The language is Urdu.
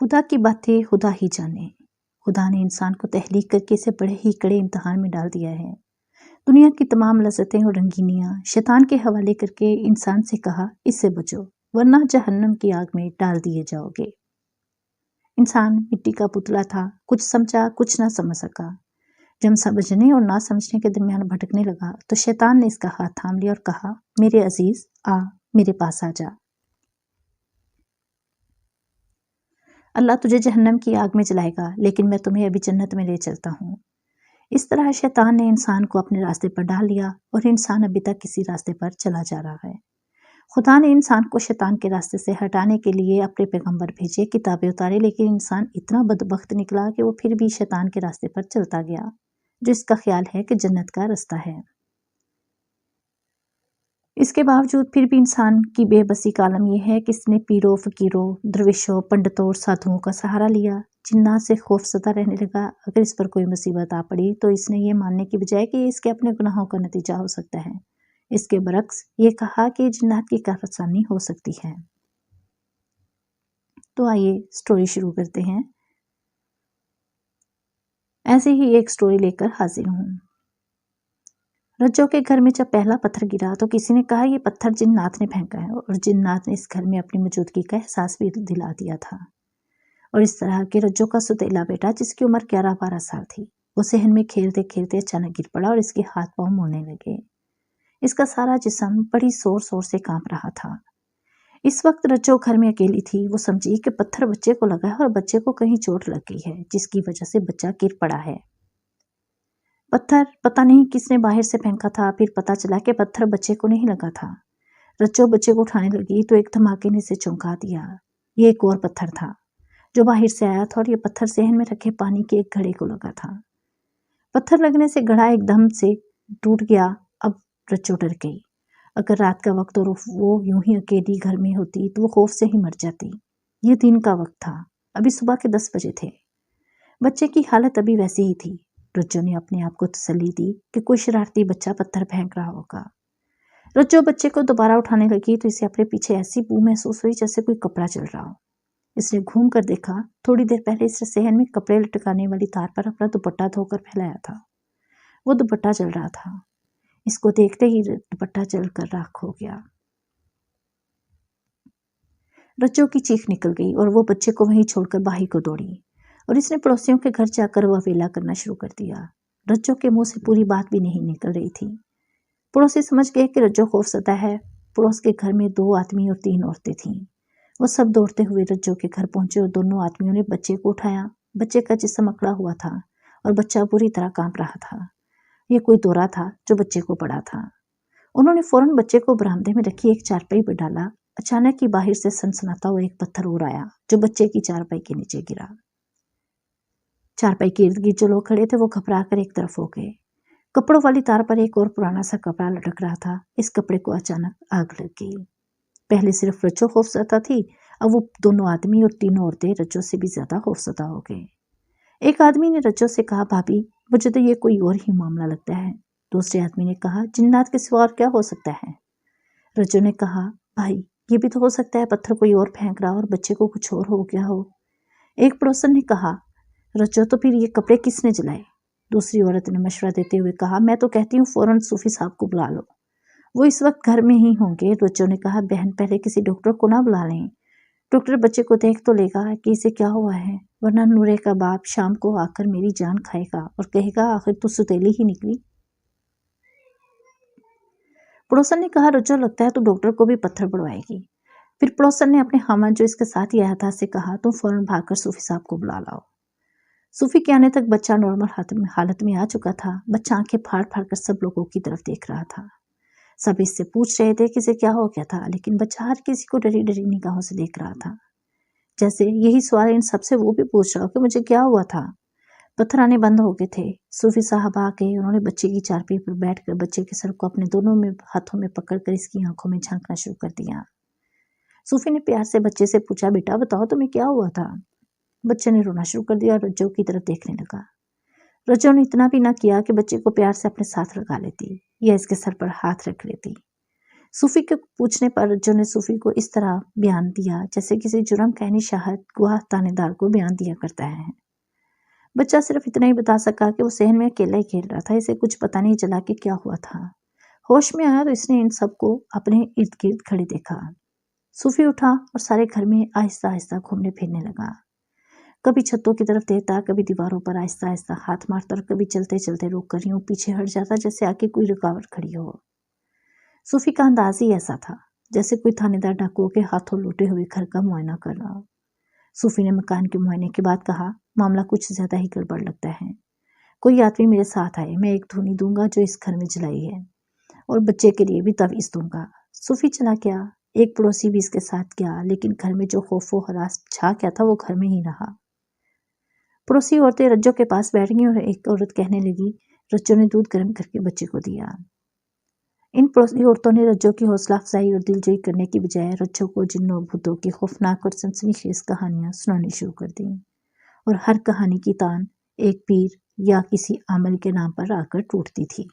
خدا کی باتیں خدا ہی جانے۔ خدا نے انسان کو تخلیق کر کے اسے بڑے ہی کڑے امتحان میں ڈال دیا ہے۔ دنیا کی تمام لذتیں اور رنگینیاں شیطان کے حوالے کر کے انسان سے کہا اس سے بچو ورنہ جہنم کی آگ میں ڈال دیے جاؤ گے۔ انسان مٹی کا پتلا تھا، کچھ سمجھا کچھ نہ سمجھ سکا۔ جب سمجھنے اور نہ سمجھنے کے درمیان بھٹکنے لگا تو شیطان نے اس کا ہاتھ تھام لیا اور کہا میرے عزیز آ میرے پاس آ جا، اللہ تجھے جہنم کی آگ میں جلائے گا لیکن میں تمہیں ابھی جنت میں لے چلتا ہوں۔ اس طرح شیطان نے انسان کو اپنے راستے پر ڈال لیا اور انسان ابھی تک کسی راستے پر چلا جا رہا ہے۔ خدا نے انسان کو شیطان کے راستے سے ہٹانے کے لیے اپنے پیغمبر بھیجے، کتابیں اتارے، لیکن انسان اتنا بدبخت نکلا کہ وہ پھر بھی شیطان کے راستے پر چلتا گیا، جو اس کا خیال ہے کہ جنت کا رستہ ہے۔ اس کے باوجود پھر بھی انسان کی بے بسی کا عالم یہ ہے کہ اس نے پیروں، فقیروں، درویشوں، پنڈتوں اور سادھوؤں کا سہارا لیا۔ جنات سے خوف زدہ رہنے لگا۔ اگر اس پر کوئی مصیبت آ پڑی تو اس نے یہ ماننے کی بجائے کہ یہ اس کے اپنے گناہوں کا نتیجہ ہو سکتا ہے، اس کے برعکس یہ کہا کہ جنات کی کاررسانی ہو سکتی ہے۔ تو آئیے سٹوری شروع کرتے ہیں۔ ایسے ہی ایک سٹوری لے کر حاضر ہوں۔ رجو کے گھر میں جب پہلا پتھر گرا تو کسی نے کہا یہ پتھر جنات نے پھینکا ہے، اور جنات نے اس گھر میں اپنی موجودگی کا احساس بھی دلا دیا تھا۔ اور اس طرح کہ رجو کا ستیلا بیٹا جس کی عمر 11-12 سال تھی، وہ صحن میں کھیلتے کھیلتے اچانک گر پڑا اور اس کے ہاتھ پاؤں مڑنے لگے۔ اس کا سارا جسم بڑی زور سے کانپ رہا تھا۔ اس وقت رجو گھر میں اکیلی تھی۔ وہ سمجھی کہ پتھر بچے کو لگا ہے اور بچے کو کہیں چوٹ لگ گئی ہے، جس کی وجہ سے بچہ گر پڑا ہے۔ پتھر پتہ نہیں کس نے باہر سے پھینکا تھا، پھر پتہ چلا کہ پتھر بچے کو نہیں لگا تھا۔ رجو بچے کو اٹھانے لگی تو ایک دھماکے نے اسے چونکا دیا۔ یہ ایک اور پتھر تھا جو باہر سے آیا تھا، اور یہ پتھر صحن میں رکھے پانی کے ایک گھڑے کو لگا تھا۔ پتھر لگنے سے گھڑا ایک دم سے ٹوٹ گیا۔ اب رجو ڈر گئی۔ اگر رات کا وقت اور وہ یوں ہی اکیلی گھر میں ہوتی تو وہ خوف سے ہی مر جاتی۔ یہ دن کا وقت تھا، ابھی صبح کے 10 بجے تھے۔ بچے کی حالت ابھی ویسی ہی تھی۔ رجو نے اپنے آپ کو تسلی دی کہ کوئی شرارتی بچہ پتھر پھینک رہا ہوگا۔ رجو بچے کو دوبارہ اٹھانے لگی تو اسے اپنے پیچھے ایسی بو محسوس ہوئی جیسے کوئی کپڑا چل رہا ہو۔ اس نے گھوم کر دیکھا، تھوڑی دیر پہلے اس نے صحن میں کپڑے لٹکانے والی تار پر اپنا دوپٹہ دھو کر پھیلایا تھا۔ وہ دوپٹہ جل رہا تھا۔ اس کو دیکھتے ہی دوپٹہ جل کر راکھ ہو گیا۔ رجو کی چیخ نکل گئی اور وہ بچے کو وہیں چھوڑ کر باہر کو دوڑی، اور اس نے پڑوسیوں کے گھر جا کر واویلا کرنا شروع کر دیا۔ رجو کے منہ سے پوری بات بھی نہیں نکل رہی تھی۔ پڑوسی سمجھ گئے کہ رجو خوف زدہ ہے۔ پڑوس کے گھر میں 2 آدمی اور 3 عورتیں تھیں۔ وہ سب دوڑتے ہوئے رجو کے گھر پہنچے اور دونوں آدمیوں نے بچے کو اٹھایا۔ بچے کا جسم اکڑا ہوا تھا اور بچہ بری طرح کانپ رہا تھا۔ یہ کوئی دورہ تھا جو بچے کو پڑا تھا۔ انہوں نے فوراً بچے کو برآمدے میں رکھی ایک چارپائی پر ڈالا۔ اچانک ہی باہر سے سنسناتا ہوا ایک پتھر اور آیا جو بچے کی چارپائی کے نیچے گرا۔ چارپائی کے ارد گرد جو لوگ کھڑے تھے وہ گھبرا کر ایک طرف ہو گئے۔ کپڑوں والی تار پر ایک اور پرانا سا کپڑا لٹک رہا تھا۔ اس کپڑے کو اچانک آگ لگ گئی۔ پہلے صرف رجو خوف زدہ تھی، اب وہ دونوں آدمی اور 3 عورتیں رجو سے بھی زیادہ خوف زدہ ہو گئے۔ ایک آدمی نے رجو سے کہا بھابھی مجھے تو یہ کوئی اور ہی معاملہ لگتا ہے۔ دوسرے آدمی نے کہا جنات کے سوا اور کیا ہو سکتا ہے؟ رجو نے کہا بھائی یہ بھی تو ہو سکتا ہے پتھر کوئی اور پھینک رہا اور بچے کو کچھ اور ہو گیا ہو۔ ایک پڑوسن نے کہا رجو تو پھر یہ کپڑے کس نے جلائے؟ دوسری عورت نے مشورہ دیتے ہوئے کہا میں تو کہتی ہوں فوراً صوفی صاحب کو بلا لو، وہ اس وقت گھر میں ہی ہوں گے۔ رجو نے کہا بہن پہلے کسی ڈاکٹر کو نہ بلا لیں، ڈاکٹر بچے کو دیکھ تو لے گا کہ اسے کیا ہوا ہے، ورنہ نورے کا باپ شام کو آ کر میری جان کھائے گا اور کہے گا آخر تو ستیلی ہی نکلی۔ پڑوسن نے کہا رجو لگتا ہے تو ڈاکٹر کو بھی پتھر پڑوائے گی۔ پھر پڑوسن نے اپنے خامن جو اس کے ساتھ ہی آیا تھا سے کہا تم فوراً بھاگ کر صوفی صاحب کو بلا لاؤ۔ صوفی کے آنے تک بچہ نارمل حالت میں آ چکا تھا۔ بچہ آنکھیں پھاڑ پھاڑ کر سب لوگوں کی طرف دیکھ رہا تھا۔ سب اس سے پوچھ رہے تھے کہ اسے کیا ہو گیا تھا، لیکن بچہ ہر کسی کو ڈری ڈری نگاہوں سے دیکھ رہا تھا، جیسے یہی سوال ان سب سے وہ بھی پوچھ رہا ہو کہ مجھے کیا ہوا تھا۔ پتھر آنے بند ہو گئے تھے۔ صوفی صاحب آ گئے۔ انہوں نے بچے کی چارپائی پر بیٹھ کر بچے کے سر کو اپنے دونوں ہاتھوں میں پکڑ کر اس کی آنکھوں میں جھانکنا شروع کر دیا۔ صوفی نے پیار سے بچے سے پوچھا بیٹا بتاؤ تمہیں کیا ہوا تھا؟ بچے نے رونا شروع کر دیا اور رجو کی طرف دیکھنے لگا۔ رجو نے اتنا بھی نہ کیا کہ بچے کو پیار سے اپنے ساتھ لگا لیتی یا اس کے سر پر ہاتھ رکھ لیتی۔ صوفی کے پوچھنے پر رجو نے صوفی کو اس طرح بیان دیا جیسے کسی جرم کہنی شاہد گواہ تانے دار کو بیان دیا کرتا ہے۔ بچہ صرف اتنا ہی بتا سکا کہ وہ صحن میں اکیلا ہی کھیل رہا تھا، اسے کچھ پتہ نہیں چلا کہ کیا ہوا تھا۔ ہوش میں آیا تو اس نے ان سب کو اپنے ارد گرد کھڑے دیکھا۔ صوفی اٹھا اور سارے گھر میں آہستہ آہستہ گھومنے پھرنے لگا، کبھی چھتوں کی طرف دیکھتا، کبھی دیواروں پر آہستہ آہستہ ہاتھ مارتا اور کبھی چلتے چلتے روک کر یوں پیچھے ہٹ جاتا جیسے آگے کوئی رکاوٹ کھڑی ہو۔ صوفی کا انداز ہی ایسا تھا جیسے کوئی تھانے دار ڈاکوؤں کے ہاتھوں لوٹے ہوئے گھر کا معائنہ کر رہا ہو۔ صوفی نے مکان کے معائنے کے بعد کہا، معاملہ کچھ زیادہ ہی گڑبڑ لگتا ہے، کوئی آدمی میرے ساتھ آئے، میں ایک دھونی دوں گا جو اس گھر میں جلائی ہے اور بچے کے لیے بھی تعویذ دوں گا۔ صوفی چلا گیا، ایک پڑوسی بھی اس کے ساتھ گیا، لیکن گھر میں جو خوف و ہراس چھا گیا تھا وہ گھر میں ہی رہا۔ پڑوسی عورتیں رجو کے پاس بیٹھ گئیں اور ایک عورت کہنے لگی، رجو نے دودھ گرم کر کے بچے کو دیا۔ ان پڑوسی عورتوں نے رجو کی حوصلہ افزائی اور دل جوئی کرنے کی بجائے رجو کو جنوں بھوتوں کی خوفناک اور سنسنی خیز کہانیاں سنانی شروع کر دیں، اور ہر کہانی کی تان ایک پیر یا کسی عامل کے نام پر آ کر ٹوٹتی تھی۔